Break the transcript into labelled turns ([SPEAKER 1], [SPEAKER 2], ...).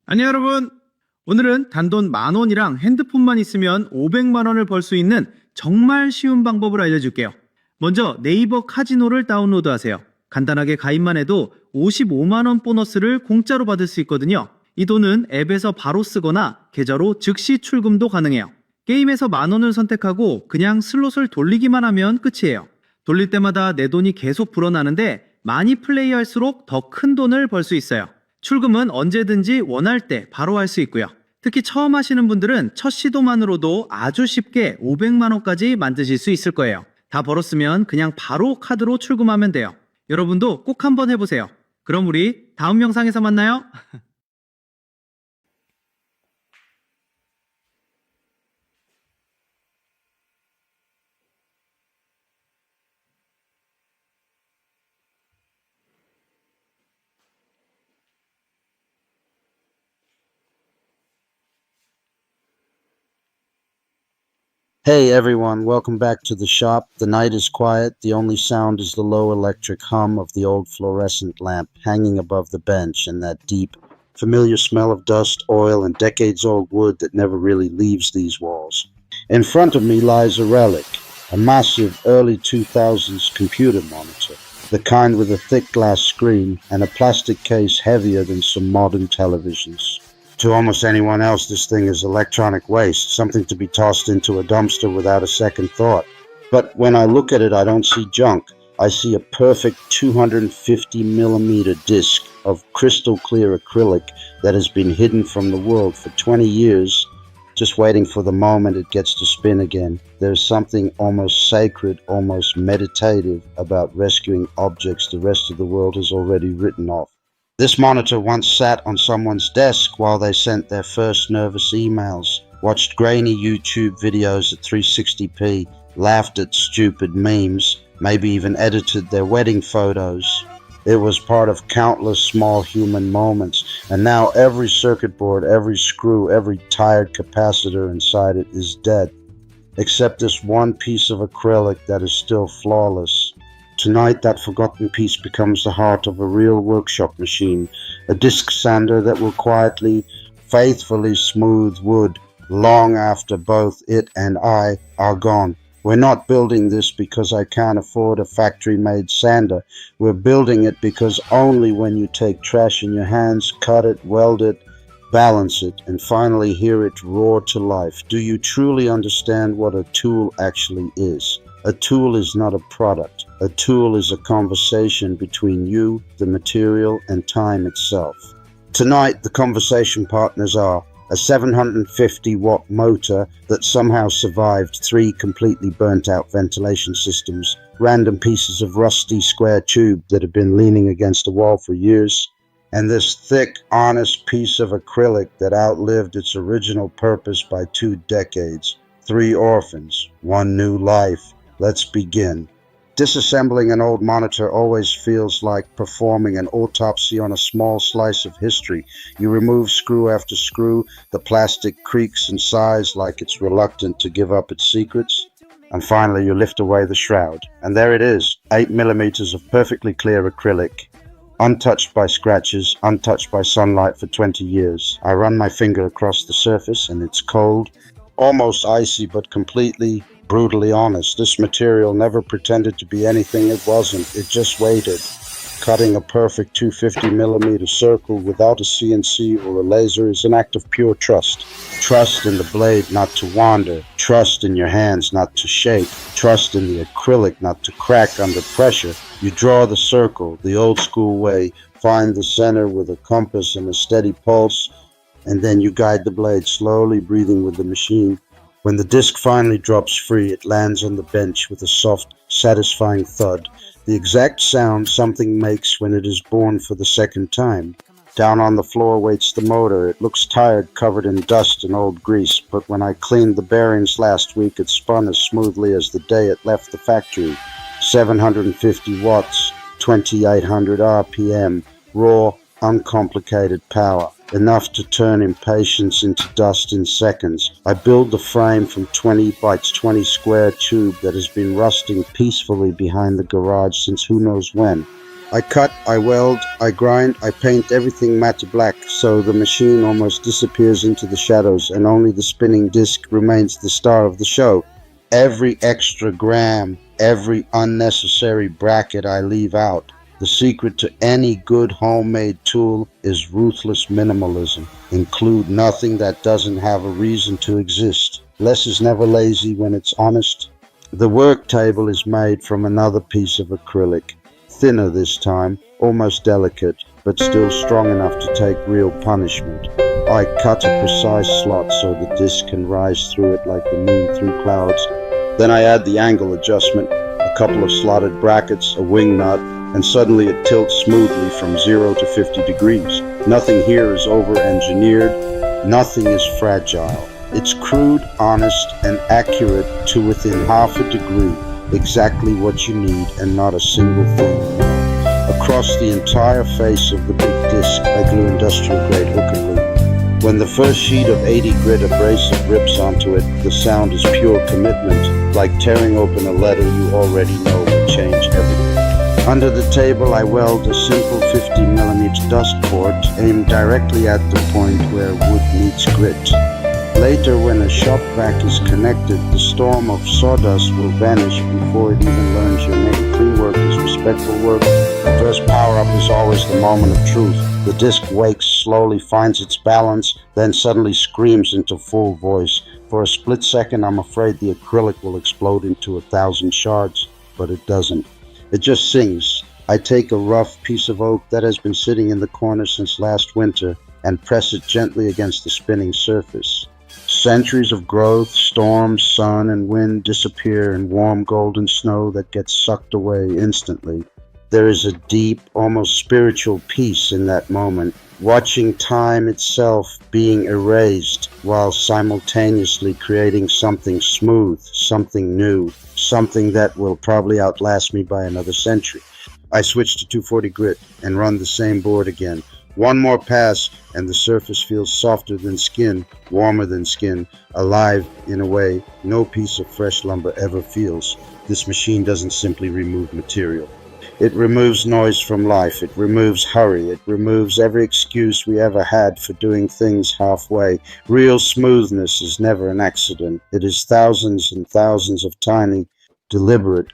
[SPEAKER 1] 안녕 여러분. 오늘은 단돈 10,000원이랑 핸드폰만 있으면 500만 원을 벌 수 있는 정말 쉬운 방법을 알려줄게요. 먼저 네이버 카지노를 다운로드 하세요. 간단하게 가입만 해도 55만 원 보너스를 공짜로 받을 수 있거든요. 이 돈은 앱에서 바로 쓰거나 계좌로 즉시 출금도 가능해요. 게임에서 10,000원을 선택하고 그냥 슬롯을 돌리기만 하면 끝이에요. 돌릴 때마다 내 돈이 계속 불어나는데 많이 플레이할수록 더 큰 돈을 벌 수 있어요. 출금은 언제든지 원할 때 바로 할 수 있고요. 특히 처음 하시는 분들은 첫 시도만으로도 아주 쉽게 500만 원까지 만드실 수 있을 거예요. 다 벌었으면 그냥 바로 카드로 출금하면 돼요. 여러분도 꼭 한번 해보세요. 그럼 우리 다음 영상에서 만나요.
[SPEAKER 2] Hey everyone, welcome back to the shop. The night is quiet. The only sound is the low electric hum of the old fluorescent lamp hanging above the bench and that deep, familiar smell of dust, oil, and decades-old wood that never really leaves these walls. In front of me lies a relic, a massive early 2000s computer monitor, the kind with a thick glass screen and a plastic case heavier than some modern televisions. To almost anyone else, this thing is electronic waste, something to be tossed into a dumpster without a second thought. But when I look at it, I don't see junk. I see a perfect 250 millimeter disc of crystal clear acrylic that has been hidden from the world for 20 years, just waiting for the moment it gets to spin again. There's something almost sacred, almost meditative about rescuing objects the rest of the world has already written off. This monitor once sat on someone's desk while they sent their first nervous emails, watched grainy YouTube videos at 360p, laughed at stupid memes, maybe even edited their wedding photos. It was part of countless small human moments, and now every circuit board, every screw, every tired capacitor inside it is dead, except this one piece of acrylic that is still flawless. Tonight, that forgotten piece becomes the heart of a real workshop machine, a disc sander that will quietly, faithfully smooth wood long after both it and I are gone. We're not building this because I can't afford a factory-made sander. We're building it because only when you take trash in your hands, cut it, weld it, balance it, and finally hear it roar to life, do you truly understand what a tool actually is? A tool is not a product. A tool is a conversation between you, the material, and time itself. Tonight, the conversation partners are a 750-watt motor that somehow survived 3 completely burnt-out ventilation systems, random pieces of rusty square tube that have been leaning against a wall for years, and this thick, honest piece of acrylic that outlived its original purpose by 2 decades. 3 orphans, 1 new life. Let's begin. Disassembling an old monitor always feels like performing an autopsy on a small slice of history. You remove screw after screw, the plastic creaks and sighs like it's reluctant to give up its secrets, and finally you lift away the shroud. And there it is, 8 millimeters of perfectly clear acrylic, untouched by scratches, untouched by sunlight for 20 years. I run my finger across the surface and it's cold, almost icy, but completely brutally honest. This material never pretended to be anything it wasn't. It just waited. Cutting a perfect 250 millimeter circle without a CNC or a laser is an act of pure trust. Trust in the blade not to wander. Trust in your hands not to shake. Trust in the acrylic not to crack under pressure. You draw the circle the old school way, find the center with a compass and a steady pulse, and then you guide the blade slowly, breathing with the machine. When the disc finally drops free, it lands on the bench with a soft, satisfying thud, the exact sound something makes when it is born for the second time. Down on the floor waits the motor. It looks tired, covered in dust and old grease, but when I cleaned the bearings last week, it spun as smoothly as the day it left the factory. 750 watts, 2800 RPM, raw, uncomplicated power. Enough to turn impatience into dust in seconds. I build the frame from 20 by 20 square tube that has been rusting peacefully behind the garage since who knows when. I cut, I weld, I grind, I paint everything matte black, so the machine almost disappears into the shadows and only the spinning disc remains the star of the show. Every extra gram, every unnecessary bracket I leave out. The secret to any good homemade tool is ruthless minimalism. Include nothing that doesn't have a reason to exist. Less is never lazy when it's honest. The work table is made from another piece of acrylic. Thinner this time, almost delicate, but still strong enough to take real punishment. I cut a precise slot so the disc can rise through it like the moon through clouds. Then I add the angle adjustment, a couple of slotted brackets, a wing nut, and suddenly it tilts smoothly from 0 to 50 degrees. Nothing here is over-engineered, nothing is fragile. It's crude, honest, and accurate to within half a degree, exactly what you need and not a single thing. Across the entire face of the big disc, I glue industrial-grade hook and loop. When the first sheet of 80 grit abrasive rips onto it, the sound is pure commitment, like tearing open a letter you already know will change everything. Under the table, I weld a simple 50mm dust port aimed directly at the point where wood meets grit. Later, when a shop vac is connected, the storm of sawdust will vanish before it even learns your name. Clean work is respectful work. The first power-up is always the moment of truth. The disc wakes, slowly finds its balance, then suddenly screams into full voice. For a split second, I'm afraid the acrylic will explode into 1,000 shards, but it doesn't. It just sings. I take a rough piece of oak that has been sitting in the corner since last winter and press it gently against the spinning surface. Centuries of growth, storms, sun, and wind disappear in warm golden snow that gets sucked away instantly. There is a deep, almost spiritual peace in that moment, watching time itself being erased while simultaneously creating something smooth, something new, something that will probably outlast me by another century. I switch to 240 grit and run the same board again. One more pass and the surface feels softer than skin, warmer than skin, alive in a way no piece of fresh lumber ever feels. This machine doesn't simply remove material. It removes noise from life. It removes hurry. It removes every excuse we ever had for doing things halfway. Real smoothness is never an accident. It is thousands and thousands of tiny, deliberate,